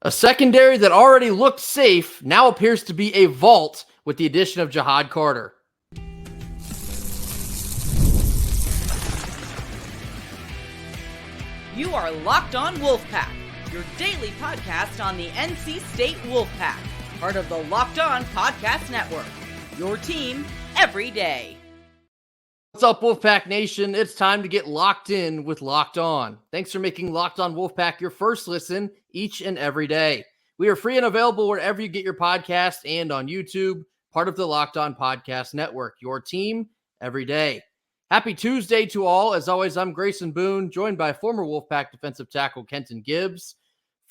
A secondary that already looked safe now appears to be a vault with the addition of Jahad Carter. You are Locked On Wolfpack, your daily podcast on the NC State Wolfpack, part of the Locked On Podcast Network, your team every day. What's up, Wolfpack Nation? It's time to get locked in with Locked On. Thanks for making Locked On Wolfpack your first listen each and every day. We are free and available wherever you get your podcast and on YouTube, part of the Locked On Podcast Network, your team every day. Happy Tuesday to all. As always, I'm Grayson Boone, joined by former Wolfpack defensive tackle Kenton Gibbs.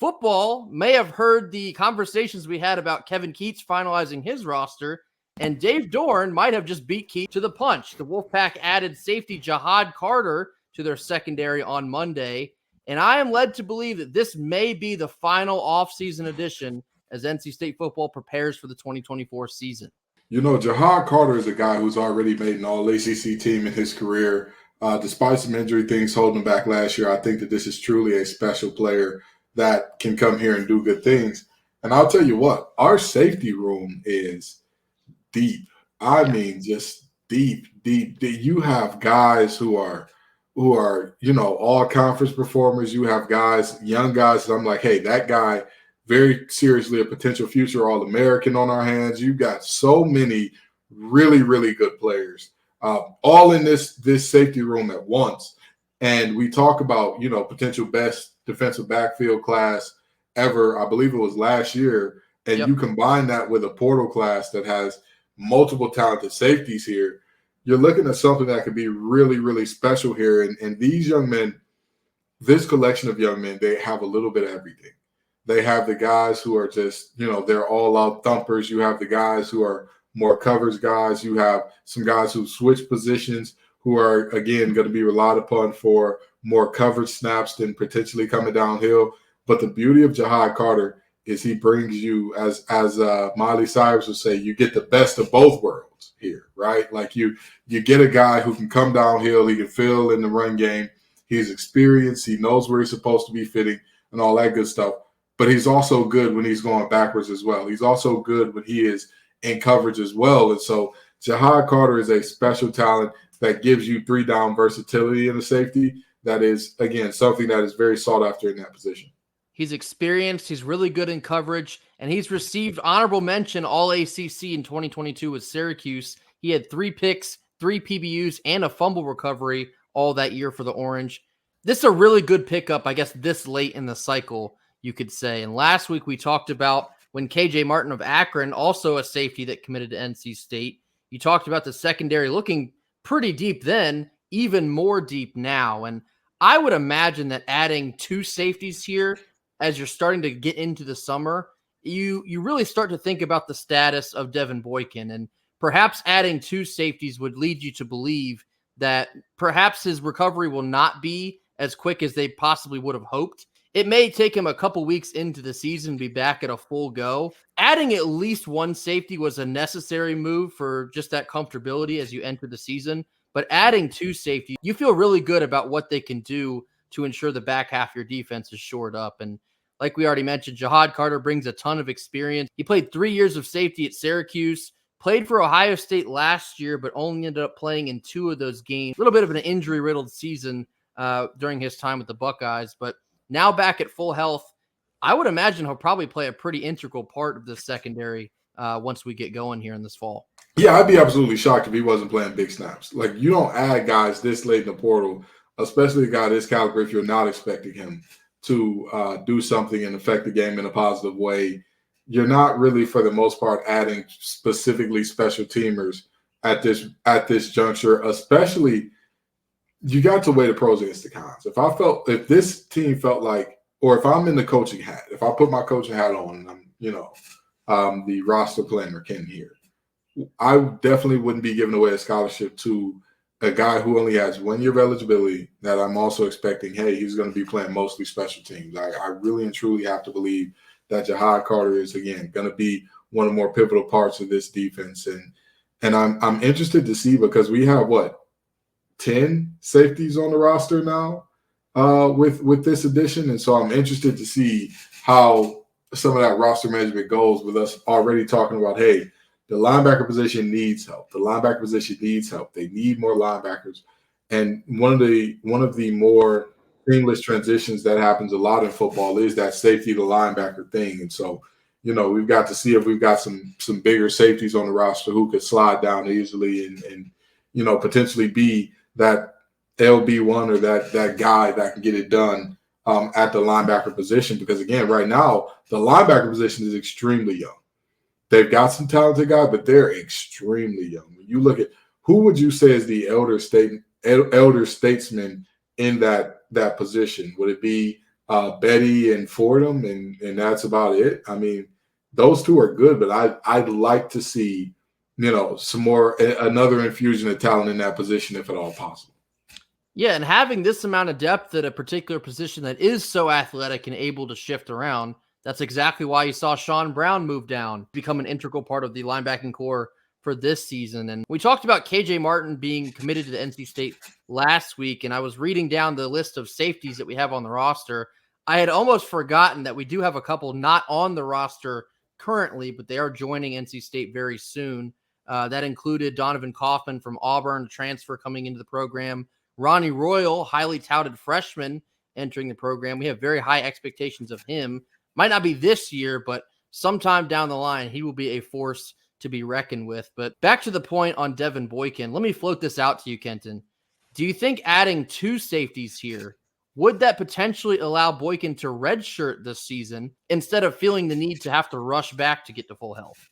Football may have heard the conversations we had about Kevin Keats finalizing his roster, and Dave Dorn might have just beat Keats to the punch. The Wolfpack added safety Jahad Carter to their secondary on Monday, and I am led to believe that this may be the final offseason addition as NC State football prepares for the 2024 season. You know, Jahad Carter is a guy who's already made an all-ACC team in his career. Despite some injury things holding him back last year, I think that this is truly a special player that can come here and do good things. And I'll tell you what, our safety room is deep. I mean, just deep. You have guys who are, all conference performers. You have guys, young guys. I'm like, hey, that guy, very seriously a potential future All-American on our hands. You got so many really, really good players, all in this safety room at once. And we talk about, potential best defensive backfield class ever. I believe it was last year. And You combine that with a portal class that has multiple talented safeties here. You're looking at something that could be really, really special here. And these young men, this collection of young men, they have a little bit of everything. They have the guys who are just, they're all-out thumpers. You have the guys who are more coverage guys. You have some guys who switch positions who are, again, going to be relied upon for more coverage snaps than potentially coming downhill. But the beauty of Jahad Carter is he brings you, as Miley Cyrus would say, you get the best of both worlds here, right? Like you get a guy who can come downhill. He can fill in the run game. He's experienced. He knows where he's supposed to be fitting and all that good stuff. But he's also good when he's going backwards as well. He's also good when he is in coverage as well. And so Jahad Carter is a special talent that gives you three-down versatility in the safety. That is, again, something that is very sought after in that position. He's experienced. He's really good in coverage, and he's received honorable mention All-ACC in 2022 with Syracuse. He had 3 picks, 3 PBUs, and a fumble recovery all that year for the Orange. This is a really good pickup, I guess, this late in the cycle, you could say. And last week we talked about when KJ Martin of Akron, also a safety that committed to NC State. You talked about the secondary looking pretty deep then, even more deep now. And I would imagine that adding 2 safeties here as you're starting to get into the summer, you really start to think about the status of Devin Boykin. And perhaps adding 2 safeties would lead you to believe that perhaps his recovery will not be as quick as they possibly would have hoped. It may take him a couple weeks into the season to be back at a full go. Adding at least 1 safety was a necessary move for just that comfortability as you enter the season. But adding 2 safety, you feel really good about what they can do to ensure the back half of your defense is shored up. And like we already mentioned, Jahad Carter brings a ton of experience. He played 3 years of safety at Syracuse, played for Ohio State last year, but only ended up playing in 2 of those games. A little bit of an injury-riddled season during his time with the Buckeyes, but now back at full health, I would imagine he'll probably play a pretty integral part of the secondary once we get going here in this fall. Yeah, I'd be absolutely shocked if he wasn't playing big snaps. Like, you don't add guys this late in the portal, especially a guy this caliber, if you're not expecting him to do something and affect the game in a positive way. You're not really, for the most part, adding specifically special teamers at this juncture, especially – you got to weigh the pros against the cons. If this team felt like, or if I'm in the coaching hat, if I put my coaching hat on and I'm, the roster planner Ken here, I definitely wouldn't be giving away a scholarship to a guy who only has 1 year of eligibility that I'm also expecting, hey, he's going to be playing mostly special teams. I really and truly have to believe that Jahad Carter is, again, going to be one of the more pivotal parts of this defense. And I'm interested to see, because we have 10 safeties on the roster now with this addition. And so I'm interested to see how some of that roster management goals with us already talking about, hey, the linebacker position needs help. The linebacker position needs help. They need more linebackers. And one of the more seamless transitions that happens a lot in football is that safety to linebacker thing. And so, we've got to see if we've got some bigger safeties on the roster who could slide down easily and potentially be that LB1 or that guy that can get it done at the linebacker position. Because again, right now, the linebacker position is extremely young. They've got some talented guys, but they're extremely young. When you look at who would you say is the elder statesman in that position? Would it be Betty and Fordham, and that's about it? I mean, those two are good, but I'd like to see some more, another infusion of talent in that position if at all possible. Yeah, and having this amount of depth at a particular position that is so athletic and able to shift around, that's exactly why you saw Sean Brown move down, become an integral part of the linebacking core for this season. And we talked about KJ Martin being committed to the NC State last week, and I was reading down the list of safeties that we have on the roster. I had almost forgotten that we do have a couple not on the roster currently, but they are joining NC State very soon. That included Donovan Kaufman from Auburn, transfer coming into the program. Ronnie Royal, highly touted freshman entering the program. We have very high expectations of him. Might not be this year, but sometime down the line, he will be a force to be reckoned with. But back to the point on Devin Boykin, let me float this out to you, Kenton. Do you think adding two safeties here, would that potentially allow Boykin to redshirt this season instead of feeling the need to have to rush back to get to full health?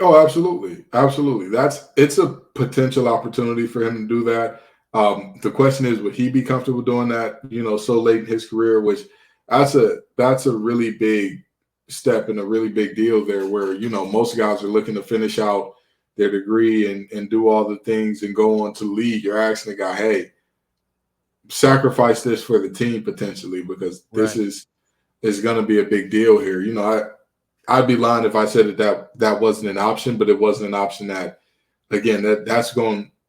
Oh, absolutely. Absolutely. It's a potential opportunity for him to do that. The question is, would he be comfortable doing that, so late in his career, which that's a really big step and a really big deal there where, most guys are looking to finish out their degree and do all the things and go on to league. You're asking the guy, hey, sacrifice this for the team potentially, because this is going to be a big deal here. I'd be lying if I said that wasn't an option, but it wasn't an option that, again, that's going –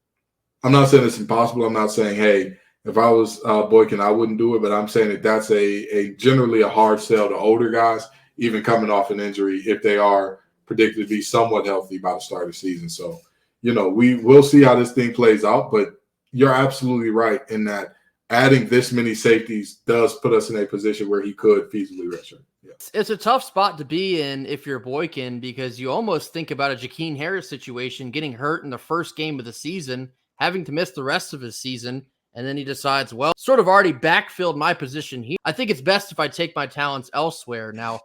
I'm not saying it's impossible. I'm not saying, hey, if I was Boykin, I wouldn't do it, but I'm saying that's a generally a hard sell to older guys, even coming off an injury, if they are predicted to be somewhat healthy by the start of the season. So, we'll see how this thing plays out, but you're absolutely right in that adding this many safeties does put us in a position where he could feasibly redshirt. Yeah. It's a tough spot to be in if you're Boykin, because you almost think about a Jakeem Harris situation, getting hurt in the first game of the season, having to miss the rest of his season, and then he decides, well, sort of already backfilled my position here. I think it's best if I take my talents elsewhere. Now,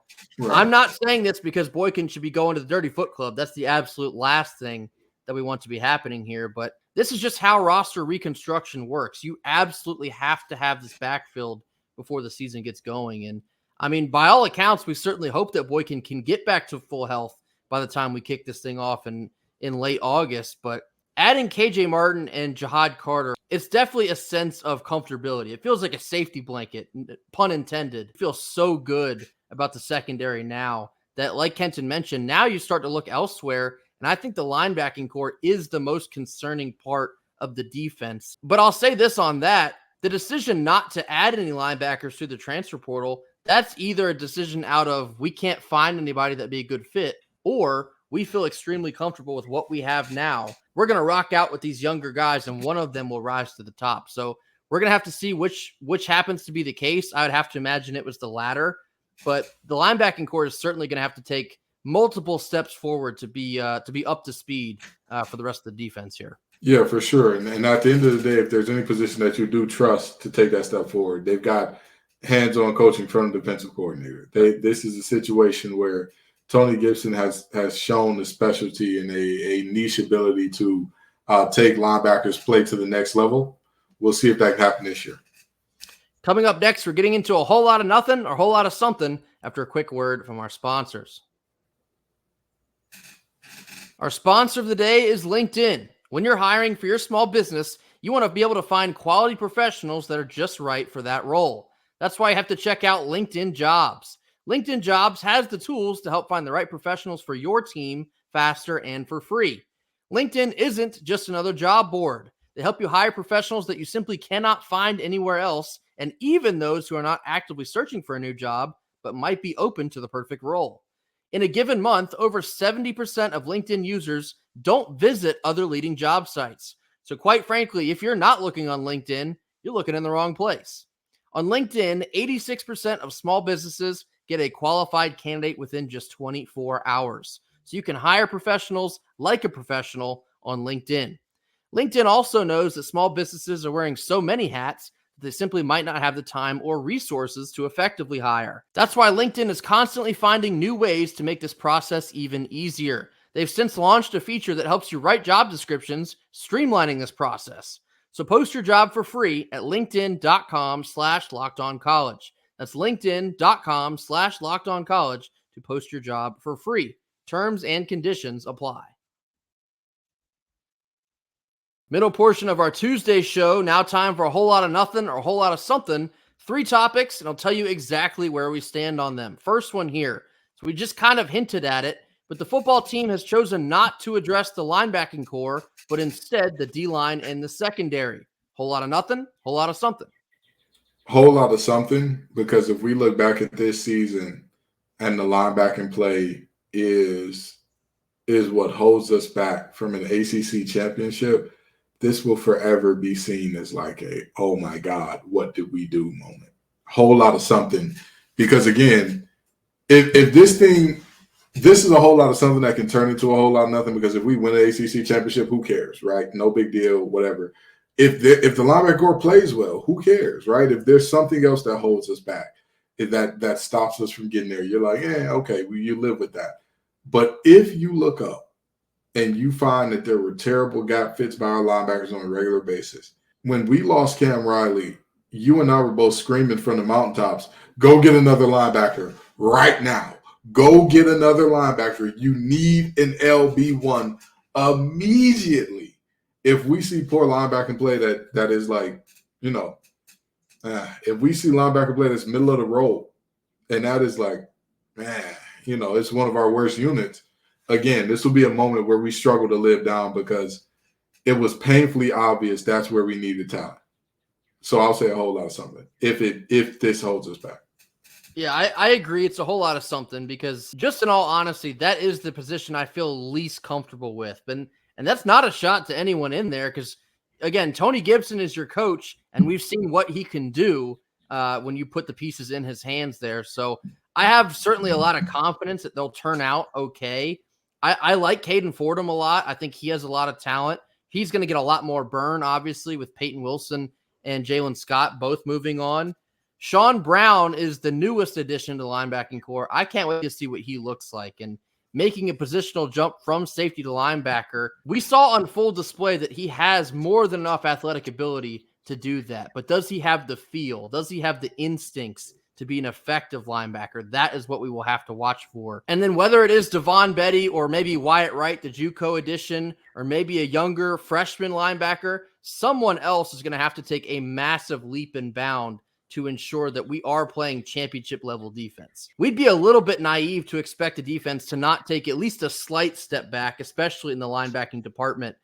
I'm not saying this because Boykin should be going to the Dirty Foot Club. That's the absolute last thing that we want to be happening here. But this is just how roster reconstruction works. You absolutely have to have this backfilled before the season gets going. And I mean, by all accounts, we certainly hope that Boykin can get back to full health by the time we kick this thing off in late August. But adding KJ Martin and Jihad Carter, it's definitely a sense of comfortability. It feels like a safety blanket, pun intended. It feels so good about the secondary now that, like Kenton mentioned, now you start to look elsewhere. And I think the linebacking core is the most concerning part of the defense. But I'll say this on that. The decision not to add any linebackers through the transfer portal, that's either a decision out of we can't find anybody that'd be a good fit, or we feel extremely comfortable with what we have now. We're going to rock out with these younger guys, and one of them will rise to the top. So we're going to have to see which happens to be the case. I would have to imagine it was the latter. But the linebacking core is certainly going to have to take multiple steps forward to be up to speed for the rest of the defense here. Yeah, for sure. And at the end of the day, if there's any position that you do trust to take that step forward, they've got hands-on coaching from the defensive coordinator. This is a situation where Tony Gibson has shown a specialty and a niche ability to take linebackers play to the next level. We'll see if that can happen this year. Coming up next, we're getting into a whole lot of nothing or a whole lot of something after a quick word from our sponsors. Our sponsor of the day is LinkedIn. When you're hiring for your small business, you want to be able to find quality professionals that are just right for that role. That's why you have to check out LinkedIn Jobs. LinkedIn Jobs has the tools to help find the right professionals for your team faster and for free. LinkedIn isn't just another job board. They help you hire professionals that you simply cannot find anywhere else, and even those who are not actively searching for a new job, but might be open to the perfect role. In a given month, over 70% of LinkedIn users don't visit other leading job sites. So quite frankly, if you're not looking on LinkedIn, you're looking in the wrong place. On LinkedIn, 86% of small businesses get a qualified candidate within just 24 hours. So you can hire professionals like a professional on LinkedIn. LinkedIn also knows that small businesses are wearing so many hats that they simply might not have the time or resources to effectively hire. That's why LinkedIn is constantly finding new ways to make this process even easier. They've since launched a feature that helps you write job descriptions, streamlining this process. So post your job for free at linkedin.com/lockedoncollege. That's linkedin.com/lockedoncollege to post your job for free. Terms and conditions apply. Middle portion of our Tuesday show. Now time for a whole lot of nothing or a whole lot of something. 3 topics, and I'll tell you exactly where we stand on them. First one here. So we just kind of hinted at it, but the football team has chosen not to address the linebacking core, but instead the D-line and the secondary. Whole lot of nothing, whole lot of something. Whole lot of something, because if we look back at this season and the linebacking play is what holds us back from an ACC championship, this will forever be seen as like a, oh my God, what did we do moment. Whole lot of something. Because again, if this is a whole lot of something that can turn into a whole lot of nothing, because if we win an ACC championship, who cares, right? No big deal, whatever. If the linebacker core plays well, who cares, right? If there's something else that holds us back, if that stops us from getting there, you're like, yeah, okay, well, you live with that. But if you look up and you find that there were terrible gap fits by our linebackers on a regular basis, when we lost Cam Riley, you and I were both screaming from the mountaintops, go get another linebacker right now. Go get another linebacker. You need an LB1 immediately. If we see poor linebacker play that is like, if we see linebacker play that's middle of the road, and that is like, man, it's one of our worst units. Again, this will be a moment where we struggle to live down because it was painfully obvious that's where we needed talent. So I'll say a whole lot of something if this holds us back. Yeah, I agree. It's a whole lot of something because just in all honesty, that is the position I feel least comfortable with. And that's not a shot to anyone in there because, again, Tony Gibson is your coach, and we've seen what he can do when you put the pieces in his hands there. So I have certainly a lot of confidence that they'll turn out okay. I like Caden Fordham a lot. I think he has a lot of talent. He's going to get a lot more burn, obviously, with Peyton Wilson and Jalen Scott both moving on. Sean Brown is the newest addition to the linebacking core. I can't wait to see what he looks like. And making a positional jump from safety to linebacker, we saw on full display that he has more than enough athletic ability to do that. But does he have the feel? Does he have the instincts to be an effective linebacker? That is what we will have to watch for. And then whether it is Devon Betty or maybe Wyatt Wright, the JUCO addition, or maybe a younger freshman linebacker, someone else is going to have to take a massive leap and bound to ensure that we are playing championship level defense. We'd be a little bit naive to expect a defense to not take at least a slight step back, especially in the linebacking department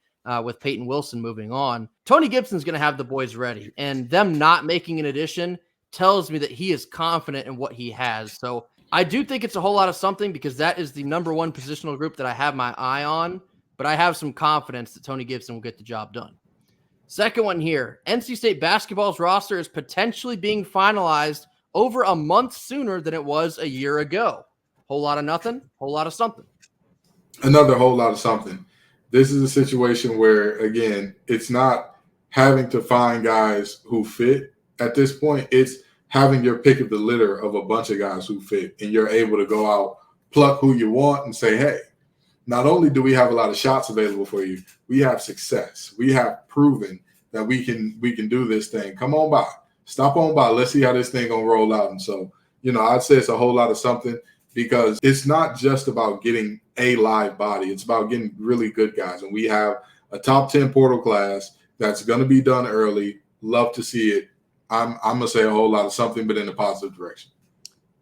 with Peyton Wilson moving on. Tony Gibson's going to have the boys ready, and them not making an addition tells me that he is confident in what he has. So I do think it's a whole lot of something because that is the number one positional group that I have my eye on, but I have some confidence that Tony Gibson will get the job done. Second one here, NC State basketball's roster is potentially being finalized over a month sooner than it was a year ago. Whole lot of nothing, whole lot of something. Another whole lot of something. This is a situation where, again, it's not having to find guys who fit at this point. It's having your pick of the litter of a bunch of guys who fit, and you're able to go out, pluck who you want, and say, hey, not only do we have a lot of shots available for you, we have success. We have proven that we can do this thing. Come on by. Stop on by. Let's see how this thing gonna roll out. And so, I'd say it's a whole lot of something because it's not just about getting a live body. It's about getting really good guys. And we have a top 10 portal class that's going to be done early. Love to see it. I'm going to say a whole lot of something, but in a positive direction.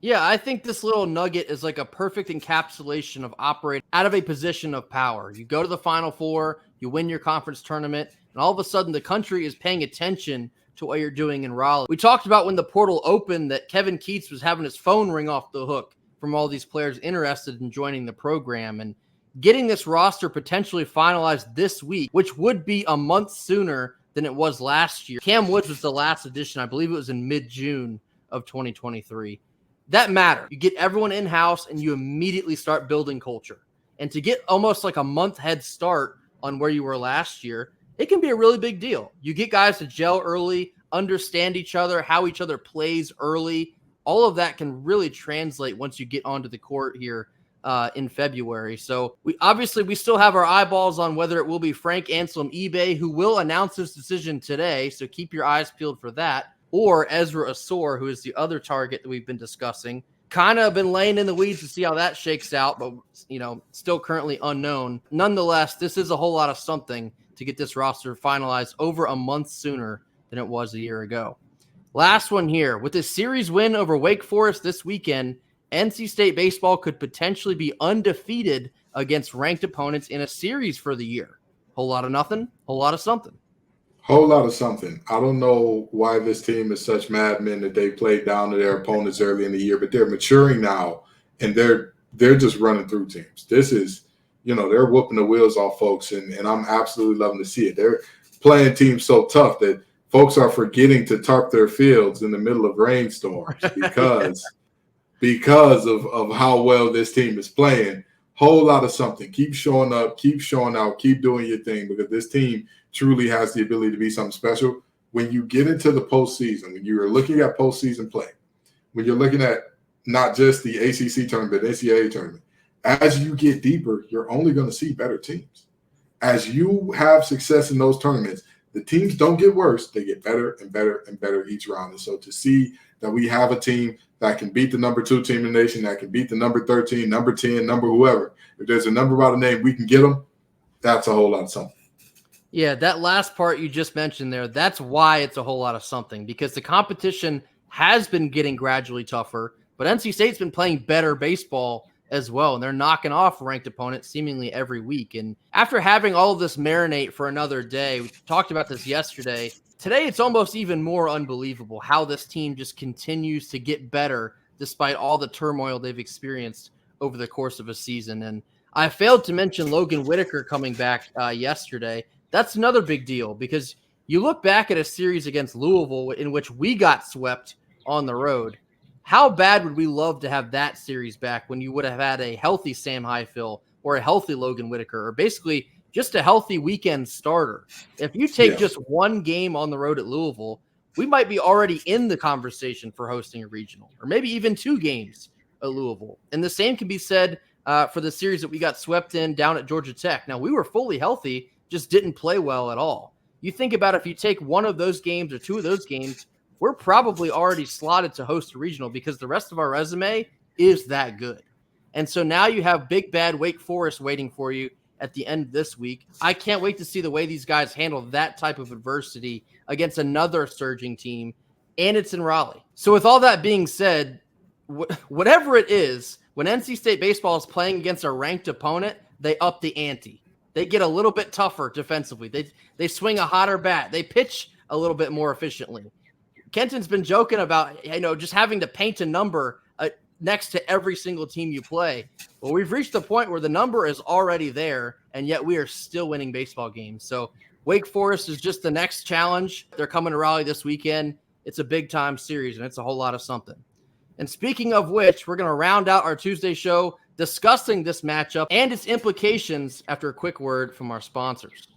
Yeah, I think this little nugget is like a perfect encapsulation of operating out of a position of power. You go to the Final Four, you win your conference tournament, and all of a sudden the country is paying attention to what you're doing in Raleigh. We talked about when the portal opened that Kevin Keats was having his phone ring off the hook from all these players interested in joining the program, and getting this roster potentially finalized this week, which would be a month sooner than it was last year. Cam Woods was the last edition. I believe it was in mid-June of 2023. That mattered. You get everyone in-house and you immediately start building culture. And to get almost like a month head start on where you were last year, it can be a really big deal. You get guys to gel early, understand each other, how each other plays early. All of that can really translate once you get onto the court here in February. So we still have our eyeballs on whether it will be Frank Anselm eBay, who will announce his decision today. So keep your eyes peeled for that. Or Ezra Asor, who is the other target that we've been discussing. Kind of been laying in the weeds to see how that shakes out, but still currently unknown. Nonetheless, this is a whole lot of something to get this roster finalized over a month sooner than it was a year ago. Last one here. With a series win over Wake Forest this weekend, NC State baseball could potentially be undefeated against ranked opponents in a series for the year. Whole lot of nothing, whole lot of something. Whole lot of something. I don't know why this team is such madmen that they played down to their opponents early in the year, but they're maturing now, and they're just running through teams. This is, they're whooping the wheels off folks, and I'm absolutely loving to see it. They're playing teams so tough that folks are forgetting to tarp their fields in the middle of rainstorms because of how well this team is playing. Whole lot of something. Keep showing up, keep showing out, keep doing your thing, because this team truly has the ability to be something special. When you get into the postseason, when you're looking at postseason play, when you're looking at not just the ACC tournament, but NCAA tournament, as you get deeper, you're only going to see better teams. As you have success in those tournaments, the teams don't get worse. They get better and better and better each round. And so to see that we have a team that can beat the number 2 team in the nation, that can beat the number 13, number 10, number whoever, if there's a number by the name, we can get them, that's a whole lot of something. Yeah, that last part you just mentioned there, that's why it's a whole lot of something, because the competition has been getting gradually tougher, but NC State's been playing better baseball as well, and they're knocking off ranked opponents seemingly every week. And after having all of this marinate for another day, we talked about this yesterday, today it's almost even more unbelievable how this team just continues to get better despite all the turmoil they've experienced over the course of a season. And I failed to mention Logan Whitaker coming back yesterday. That's another big deal, because you look back at a series against Louisville in which we got swept on the road. How bad would we love to have that series back when you would have had a healthy Sam Highfill or a healthy Logan Whitaker, or basically just a healthy weekend starter? If you take just one game on the road at Louisville, we might be already in the conversation for hosting a regional, or maybe even 2 games at Louisville. And the same can be said for the series that we got swept in down at Georgia Tech. Now, we were fully healthy, just didn't play well at all. You think about if you take one of those games or 2 of those games, we're probably already slotted to host a regional, because the rest of our resume is that good. And so now you have big bad Wake Forest waiting for you at the end of this week. I can't wait to see the way these guys handle that type of adversity against another surging team, and it's in Raleigh. So with all that being said, whatever it is, when NC State baseball is playing against a ranked opponent, they up the ante. They get a little bit tougher defensively. They swing a hotter bat. They pitch a little bit more efficiently. Kenton's been joking about, just having to paint a number next to every single team you play. Well, we've reached the point where the number is already there, and yet we are still winning baseball games. So Wake Forest is just the next challenge. They're coming to Raleigh this weekend. It's a big-time series, and it's a whole lot of something. And speaking of which, we're going to round out our Tuesday show discussing this matchup and its implications after a quick word from our sponsors.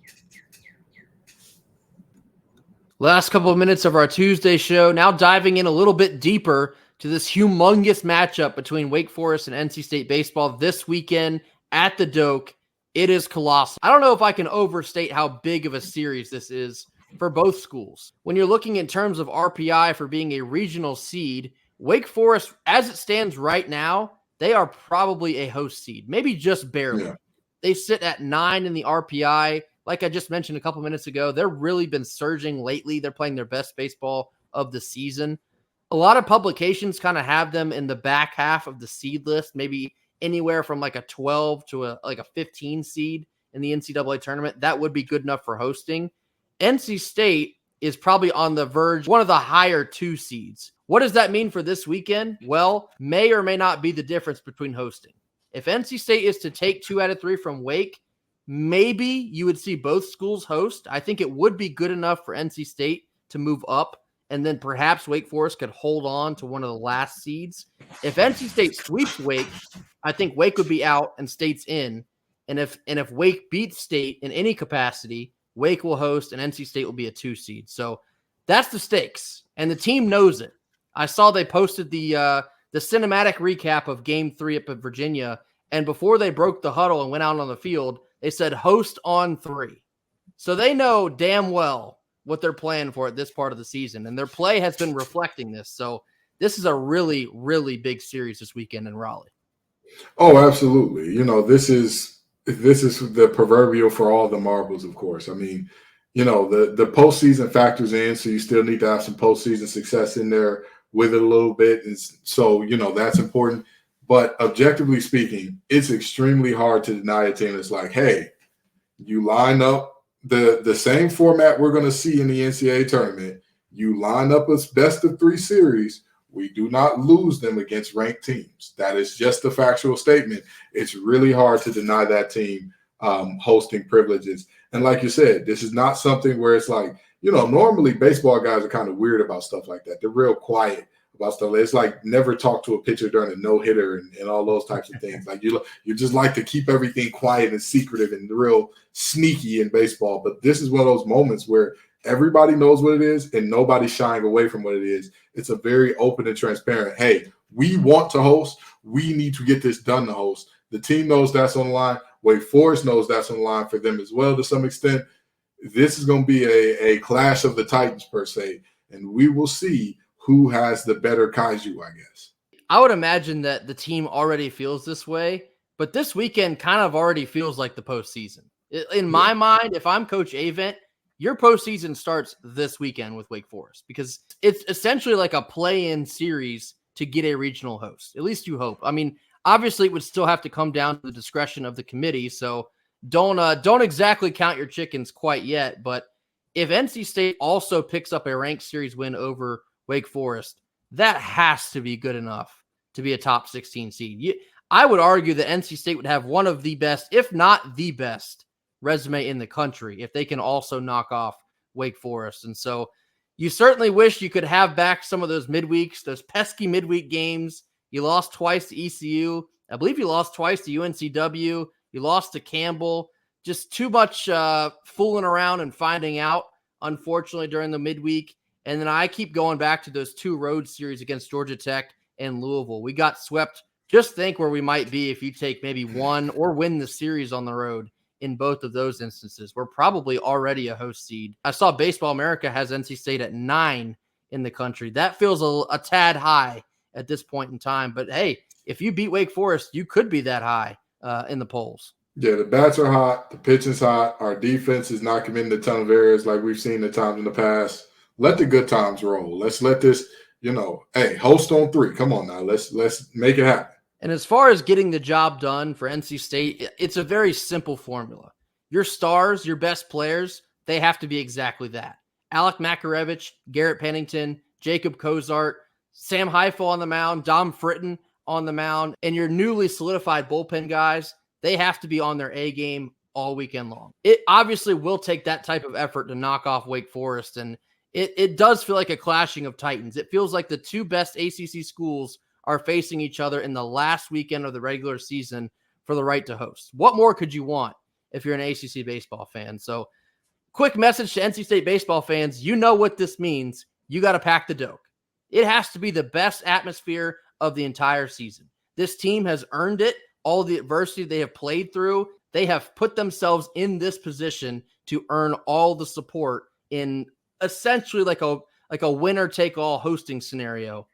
Last couple of minutes of our Tuesday show, now diving in a little bit deeper to this humongous matchup between Wake Forest and NC State baseball this weekend at the Doak. It is colossal. I don't know if I can overstate how big of a series this is for both schools. When you're looking in terms of RPI for being a regional seed, Wake Forest, as it stands right now, they are probably a host seed, maybe just barely. Yeah. They sit at 9 in the RPI. Like I just mentioned a couple minutes ago, they've really been surging lately. They're playing their best baseball of the season. A lot of publications kind of have them in the back half of the seed list, maybe anywhere from like a 12 to a 15 seed in the NCAA tournament. That would be good enough for hosting. NC State is probably on the verge, one of the higher 2 seeds. What does that mean for this weekend? Well, may or may not be the difference between hosting. If NC State is to take 2 out of 3 from Wake, maybe you would see both schools host. I think it would be good enough for NC State to move up, and then perhaps Wake Forest could hold on to one of the last seeds. If NC State sweeps Wake, I think Wake would be out and State's in. And if Wake beats State in any capacity, Wake will host and NC State will be a 2 seed. So that's the stakes, and the team knows it. I saw they posted the cinematic recap of Game 3 up at Virginia, and before they broke the huddle and went out on the field, they said host on 3. So they know damn well what they're playing for at this part of the season, and their play has been reflecting this. So this is a really, really big series this weekend in Raleigh. Oh, absolutely. This is the proverbial for all the marbles, of course. I mean, the postseason factors in, so you still need to have some postseason success in there with it a little bit. And so, that's important. But objectively speaking, it's extremely hard to deny a team that's like, hey, you line up the same format we're going to see in the NCAA tournament. You line up a best of 3 series. We do not lose them against ranked teams. That is just a factual statement. It's really hard to deny that team hosting privileges. And like you said, this is not something where it's like, normally baseball guys are kind of weird about stuff like that. They're real quiet about stuff. It's like never talk to a pitcher during a no-hitter and all those types of things. Like you just like to keep everything quiet and secretive and real sneaky in baseball. But this is one of those moments where everybody knows what it is and nobody's shying away from what it is. It's a very open and transparent, hey, we want to host. We need to get this done to host. The team knows that's on the line. Wake Forest knows that's on the line for them as well to some extent. This is going to be a clash of the Titans per se, and we will see who has the better kaiju, I guess. I would imagine that the team already feels this way, but this weekend kind of already feels like the postseason. In my mind, if I'm Coach Avent, your postseason starts this weekend with Wake Forest because it's essentially like a play-in series to get a regional host. At least you hope. I mean, obviously it would still have to come down to the discretion of the committee, so don't exactly count your chickens quite yet. But if NC State also picks up a ranked series win over Wake Forest, that has to be good enough to be a top 16 seed. I would argue that NC State would have one of the best, if not the best, resume in the country if they can also knock off Wake Forest. And so you certainly wish you could have back some of those midweeks, those pesky midweek games. You lost twice to ECU. I believe you lost twice to UNCW. You lost to Campbell. Just too much fooling around and finding out, unfortunately, during the midweek. And then I keep going back to those 2 road series against Georgia Tech and Louisville. We got swept. Just think where we might be if you take maybe one or win the series on the road in both of those instances. We're probably already a host seed. I saw Baseball America has NC State at 9 in the country. That feels a tad high at this point in time. But, hey, if you beat Wake Forest, you could be that high in the polls. Yeah, the bats are hot. The pitching's hot. Our defense is not committing a ton of errors like we've seen at times in the past. Let the good times roll. Let's let this, hey, host on 3. Come on now. Let's make it happen. And as far as getting the job done for NC State, it's a very simple formula. Your stars, your best players, they have to be exactly that. Alec Makarevich, Garrett Pennington, Jacob Cozart, Sam Heifel on the mound, Dom Fritton on the mound, and your newly solidified bullpen guys, they have to be on their A game all weekend long. It obviously will take that type of effort to knock off Wake Forest, and it does feel like a clashing of titans. It feels like the 2 best ACC schools are facing each other in the last weekend of the regular season for the right to host. What more could you want if you're an ACC baseball fan? So quick message to NC State baseball fans. You know what this means. You got to pack the doke. It has to be the best atmosphere of the entire season. This team has earned it. All the adversity they have played through, they have put themselves in this position to earn all the support in essentially like a winner-take-all hosting scenario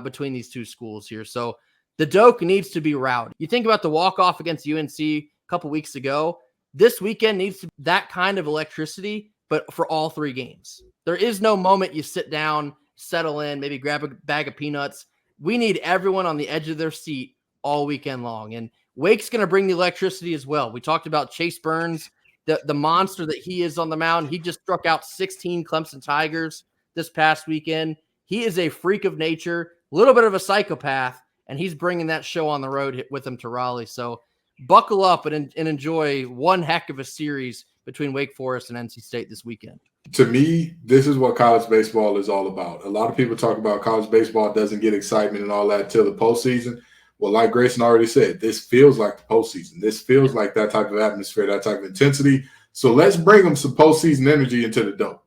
between these 2 schools here. So the doke needs to be rowdy. You think about the walk-off against UNC a couple weeks ago. This weekend needs to be that kind of electricity, but for all 3 games. There is no moment you sit down, settle in, maybe grab a bag of peanuts. We need everyone on the edge of their seat all weekend long. And Wake's going to bring the electricity as well. We talked about Chase Burns the monster that he is on the mound. He just struck out 16 Clemson Tigers this past weekend. He is a freak of nature, a little bit of a psychopath, and he's bringing that show on the road with him to Raleigh. So buckle up and enjoy one heck of a series between Wake Forest and NC State this weekend. To me, this is what college baseball is all about. A lot of people talk about college baseball doesn't get excitement and all that till the postseason. Well, like Grayson already said, this feels like the postseason. This feels like that type of atmosphere, that type of intensity. So let's bring them some postseason energy into the dough.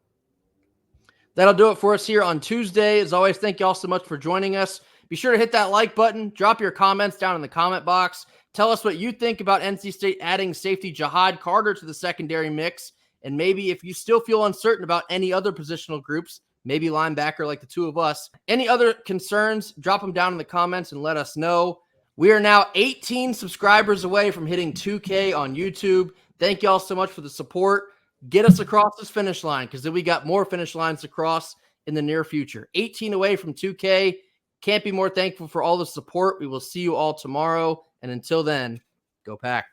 That'll do it for us here on Tuesday. As always, thank you all so much for joining us. Be sure to hit that like button. Drop your comments down in the comment box. Tell us what you think about NC State adding safety Jahad Carter to the secondary mix. And maybe if you still feel uncertain about any other positional groups, maybe linebacker like the two of us, any other concerns, drop them down in the comments and let us know. We are now 18 subscribers away from hitting 2K on YouTube. Thank you all so much for the support. Get us across this finish line because then we got more finish lines to cross in the near future. 18 away from 2K. Can't be more thankful for all the support. We will see you all tomorrow. And until then, go Pack.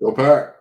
Go Pack.